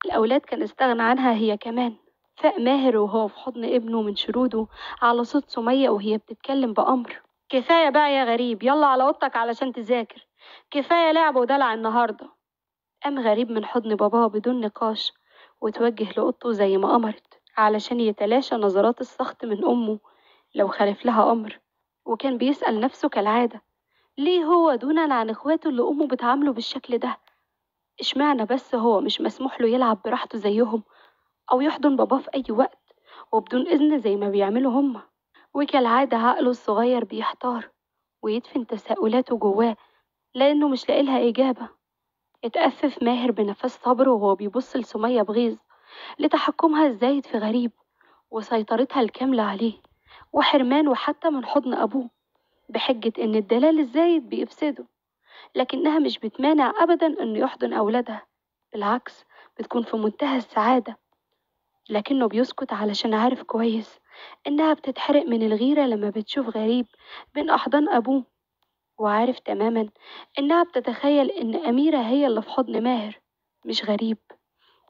الأولاد كان استغنى عنها هي كمان. فاق ماهر وهو في حضن ابنه من شروده على صوت سمية وهي بتتكلم بأمر: كفاية بقى يا غريب، يلا على أوضتك علشان تذاكر، كفاية لعب ودلع النهاردة. قام غريب من حضن باباه بدون نقاش وتوجه لأوضته زي ما أمرت، علشان يتلاشى نظرات السخط من أمه لو خالف لها أمر. وكان بيسأل نفسه كالعادة: ليه هو دونا عن إخواته اللي أمه بتعامله بالشكل ده؟ إشمعنى بس هو مش مسموح له يلعب براحته زيهم، أو يحضن باباه في أي وقت وبدون إذن زي ما بيعملوا هما؟ وكالعادة عقله الصغير بيحتار ويدفن تساؤلاته جواه لأنه مش لاقيلها إجابة. اتأفف ماهر بنفس صبره وهو بيبص لسمية بغيظ لتحكمها الزايد في غريب وسيطرتها الكاملة عليه وحرمانه حتى من حضن أبوه، بحجة إن الدلال الزايد بيفسده. لكنها مش بتمانع أبدا إنه يحضن أولادها، بالعكس بتكون في منتهى السعادة. لكنه بيسكت علشان عارف كويس إنها بتتحرق من الغيرة لما بتشوف غريب بين أحضان أبوه، وعارف تماما إنها بتتخيل إن أميرة هي اللي في حضن ماهر مش غريب،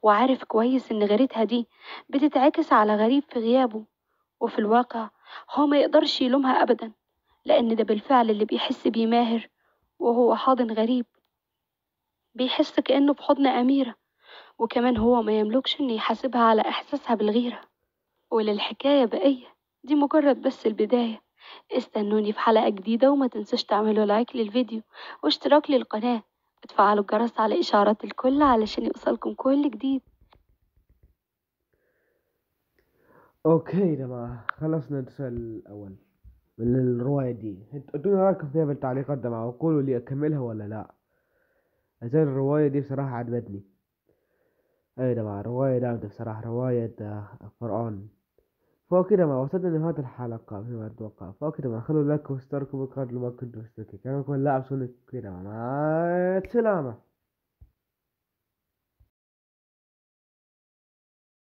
وعارف كويس إن غيرتها دي بتتعكس على غريب في غيابه. وفي الواقع هو ما يقدرش يلومها أبدا، لأن ده بالفعل اللي بيحس بيه ماهر وهو حاضن غريب. بيحس كأنه في حضن أميرة، وكمان هو ما يملكش إنه يحاسبها على إحساسها بالغيرة. وللحكاية بقية، دي مجرد بس البداية. استنوني في حلقة جديدة، وما تنسوش تعملوا لايك للفيديو واشتراك للقناة وتفعلوا الجرس على إشعارات الكل علشان يوصلكم كل جديد. اوكي يا جماعة، خلصنا الجزء الأول من الرواية دي. ادوني رأيكم فيها بالتعليقات ده، وقولوا لي أكملها ولا لا. عشان الرواية دي بصراحة عجبتني. أي يا جماعة، رواية جامدة بصراحة، رواية فرعون. فكده ما وصلنا لنهاية الحلقة فيما أتوقع. فكده ما خلوا لايك واشتركوا بالقناة لو ما كنتوا مشتركين. كان يكون لاعب سونيك كده. مع السلامة.